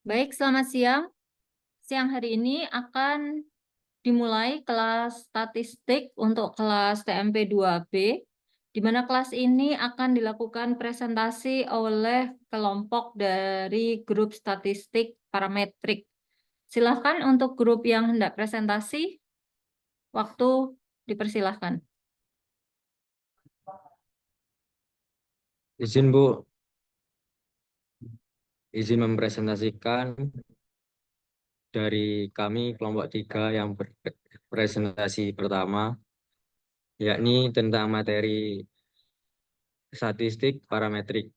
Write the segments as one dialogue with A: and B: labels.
A: Baik, selamat siang. Siang hari ini akan dimulai kelas statistik untuk kelas TMP 2B, di mana kelas ini akan dilakukan presentasi oleh kelompok dari grup statistik parametrik. Silakan untuk grup yang hendak presentasi, waktu dipersilahkan.
B: Izin Bu, izin mempresentasikan dari kami kelompok 3 yang berpresentasi pertama, yakni tentang materi statistik parametrik.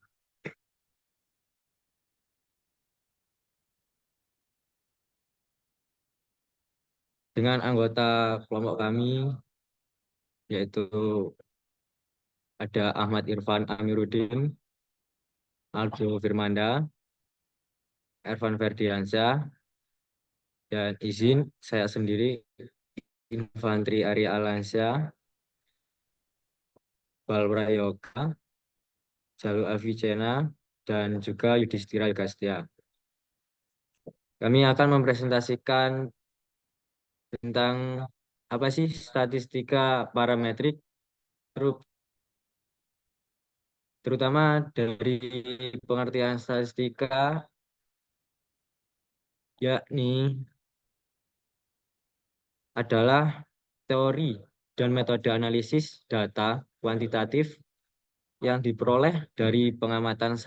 B: Dengan anggota kelompok kami, yaitu ada Ahmad Irfan Amiruddin, Aldo Firmanda, Ervan Ferdiansyah, dan izin saya sendiri, Infantri Arya Alansyah, Balwra Yoga, Jalu Avicena, dan juga Yudhistira Yogastia. Kami akan mempresentasikan tentang apa sih statistika parametrik, terutama dari pengertian statistika, yakni adalah teori dan metode analisis data kuantitatif yang diperoleh dari pengamatan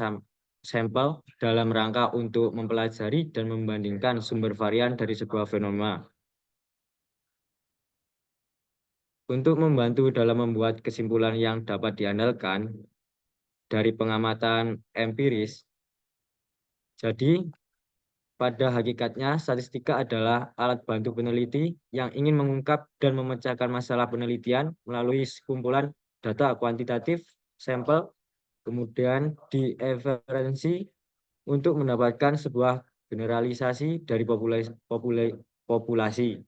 B: sampel dalam rangka untuk mempelajari dan membandingkan sumber varian dari sebuah fenomena. Untuk membantu dalam membuat kesimpulan yang dapat diandalkan dari pengamatan empiris, jadi pada hakikatnya, statistika adalah alat bantu peneliti yang ingin mengungkap dan memecahkan masalah penelitian melalui sekumpulan data kuantitatif sampel, kemudian dievaluasi untuk mendapatkan sebuah generalisasi dari populasi.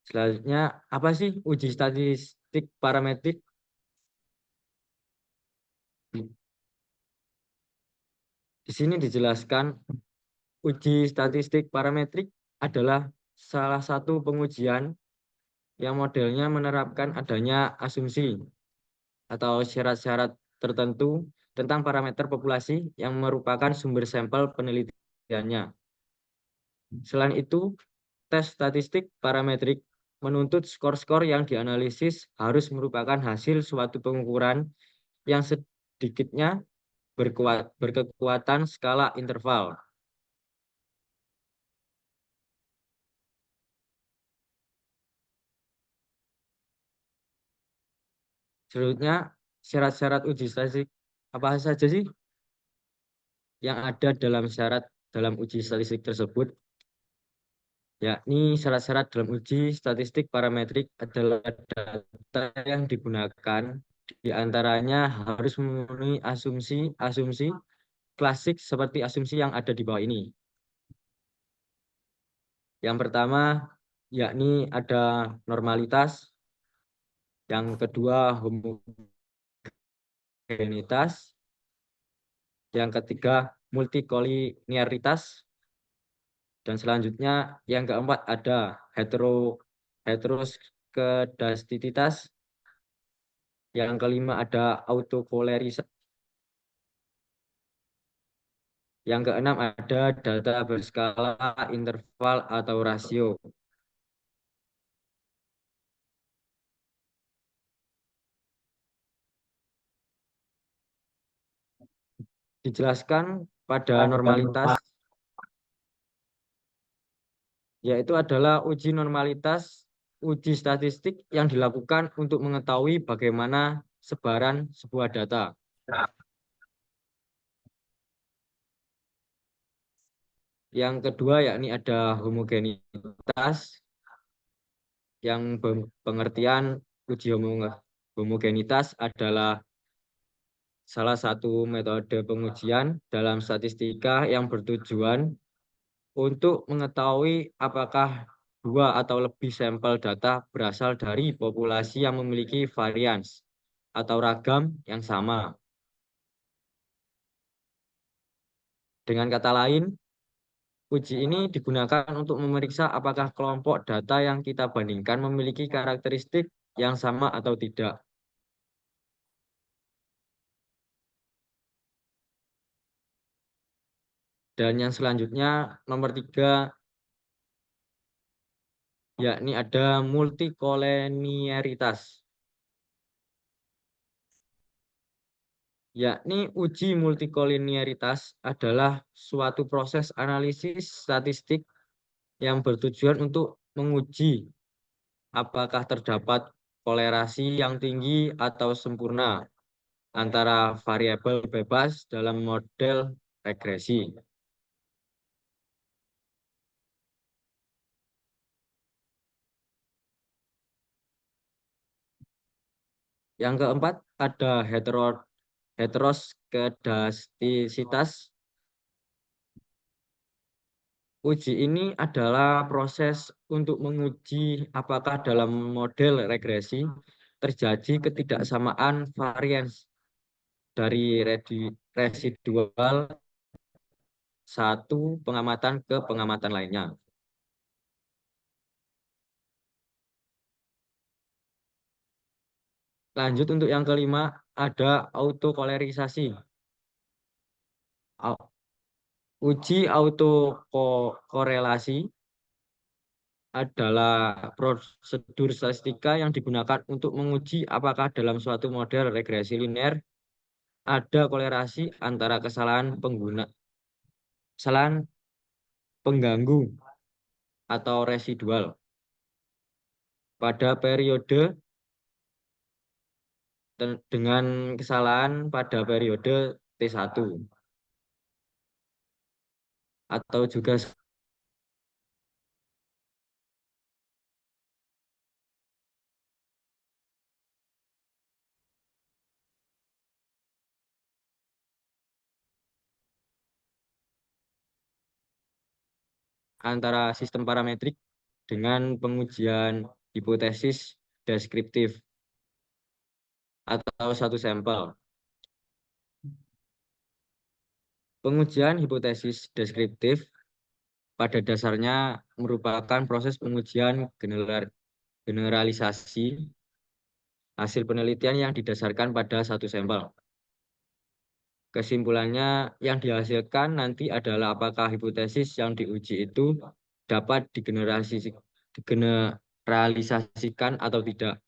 B: Selanjutnya, apa sih uji statistik parametrik? Di sini dijelaskan uji statistik parametrik adalah salah satu pengujian yang modelnya menerapkan adanya asumsi atau syarat-syarat tertentu tentang parameter populasi yang merupakan sumber sampel penelitiannya. Selain itu, tes statistik parametrik menuntut skor-skor yang dianalisis harus merupakan hasil suatu pengukuran yang sedikitnya berkekuatan skala interval. Selanjutnya, syarat-syarat uji statistik apa saja sih yang ada dalam syarat dalam uji statistik tersebut? Yakni syarat-syarat dalam uji statistik parametrik adalah data yang digunakan diantaranya harus memenuhi asumsi klasik seperti asumsi yang ada di bawah ini. Yang pertama, yakni ada normalitas. Yang kedua, homogenitas. Yang ketiga, multikolinearitas. Dan selanjutnya, yang keempat ada heteroskedastisitas. Yang kelima ada autopolarisasi. Yang keenam ada data berskala interval atau rasio. Dijelaskan pada normalitas, yaitu adalah uji normalitas, uji statistik yang dilakukan untuk mengetahui bagaimana sebaran sebuah data. Yang kedua yakni ada homogenitas, yang pengertian uji homogenitas adalah salah satu metode pengujian dalam statistika yang bertujuan untuk mengetahui apakah dua atau lebih sampel data berasal dari populasi yang memiliki varians atau ragam yang sama. Dengan kata lain, uji ini digunakan untuk memeriksa apakah kelompok data yang kita bandingkan memiliki karakteristik yang sama atau tidak. Dan yang selanjutnya, nomor 3, yakni ada multikolenialitas. Yakni uji multikolenialitas adalah suatu proses analisis statistik yang bertujuan untuk menguji apakah terdapat kolerasi yang tinggi atau sempurna antara variabel bebas dalam model regresi. Yang keempat ada heteroskedastisitas. Uji ini adalah proses untuk menguji apakah dalam model regresi terjadi ketidaksamaan varians dari residual satu pengamatan ke pengamatan lainnya. Lanjut untuk yang kelima, ada autokolerisasi. Uji autokorelasi adalah prosedur statistika yang digunakan untuk menguji apakah dalam suatu model regresi linear ada kolerasi antara kesalahan pengganggu atau residual pada periode dengan kesalahan pada periode T1 atau juga antara sistem parametrik dengan pengujian hipotesis deskriptif atau satu sampel. Pengujian hipotesis deskriptif pada dasarnya merupakan proses pengujian generalisasi hasil penelitian yang didasarkan pada satu sampel. Kesimpulannya yang dihasilkan nanti adalah apakah hipotesis yang diuji itu dapat digeneralisasikan atau tidak.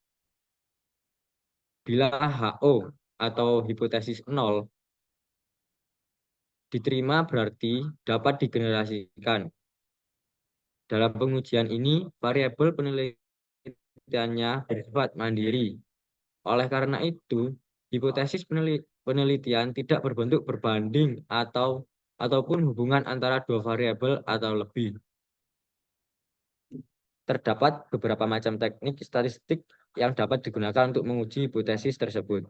B: Bila HO atau hipotesis 0 diterima berarti dapat digeneralisasikan. Dalam pengujian ini, variabel penelitiannya bersifat mandiri. Oleh karena itu, hipotesis penelitian tidak berbentuk berbanding ataupun hubungan antara dua variabel atau lebih. Terdapat beberapa macam teknik statistik yang dapat digunakan untuk menguji hipotesis tersebut.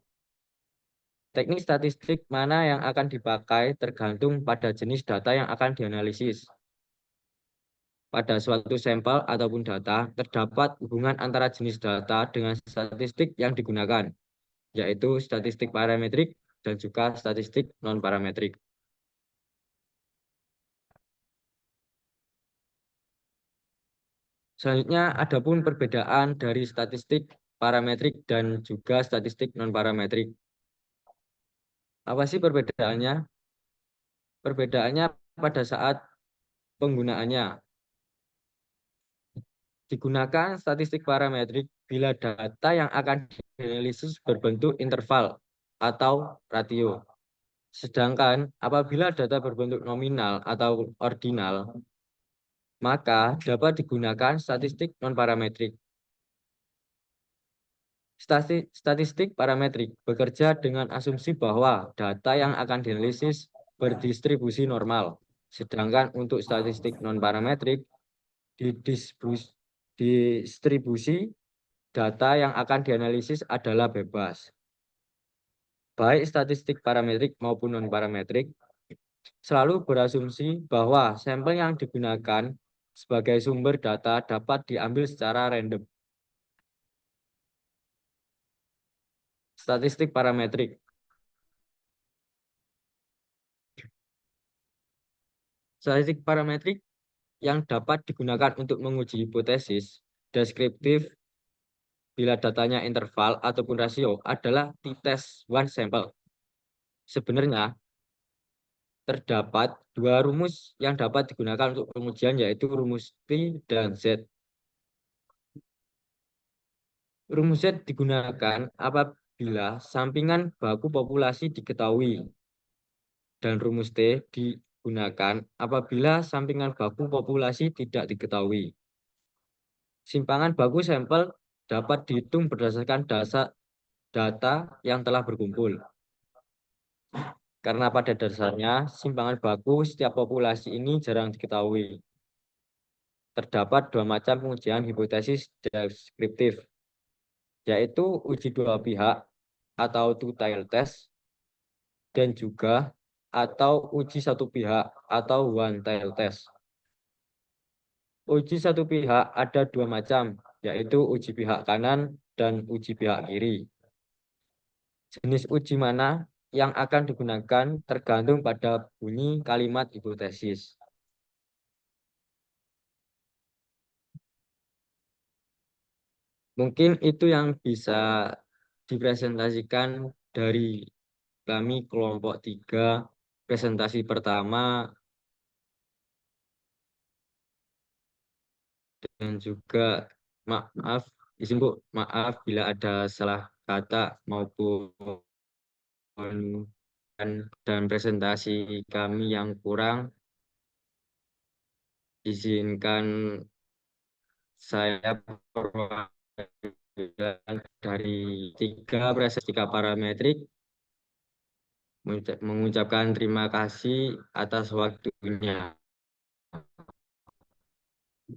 B: Teknik statistik mana yang akan dipakai tergantung pada jenis data yang akan dianalisis. Pada suatu sampel ataupun data, terdapat hubungan antara jenis data dengan statistik yang digunakan, yaitu statistik parametrik dan juga statistik non-parametrik. Selanjutnya, adapun perbedaan dari statistik parametrik dan juga statistik non-parametrik. Apa sih perbedaannya? Perbedaannya pada saat penggunaannya. Digunakan statistik parametrik bila data yang akan dianalisis berbentuk interval atau ratio. Sedangkan apabila data berbentuk nominal atau ordinal, maka dapat digunakan statistik non-parametrik. Statistik parametrik bekerja dengan asumsi bahwa data yang akan dianalisis berdistribusi normal. Sedangkan untuk statistik non-parametrik, distribusi data yang akan dianalisis adalah bebas. Baik statistik parametrik maupun non-parametrik selalu berasumsi bahwa sampel yang digunakan sebagai sumber data dapat diambil secara random. Statistik parametrik. Statistik parametrik yang dapat digunakan untuk menguji hipotesis deskriptif bila datanya interval ataupun rasio adalah t-test one sample. Sebenarnya terdapat dua rumus yang dapat digunakan untuk pengujian, yaitu rumus T dan Z. Rumus Z digunakan apabila sampingan baku populasi diketahui, dan rumus T digunakan apabila sampingan baku populasi tidak diketahui. Simpangan baku sampel dapat dihitung berdasarkan data yang telah berkumpul. Karena pada dasarnya simpangan baku setiap populasi ini jarang diketahui. Terdapat dua macam pengujian hipotesis deskriptif, yaitu uji dua pihak atau two-tailed test, dan juga atau uji satu pihak atau one-tailed test. Uji satu pihak ada dua macam, yaitu uji pihak kanan dan uji pihak kiri. Jenis uji mana yang akan digunakan tergantung pada bunyi kalimat hipotesis. Mungkin itu yang bisa dipresentasikan dari kami kelompok 3, presentasi pertama, dan juga maaf, izin Bu, maaf bila ada salah kata maupun dan presentasi kami yang kurang. Izinkan saya perwakilan dari tiga parametrik mengucapkan terima kasih atas waktunya.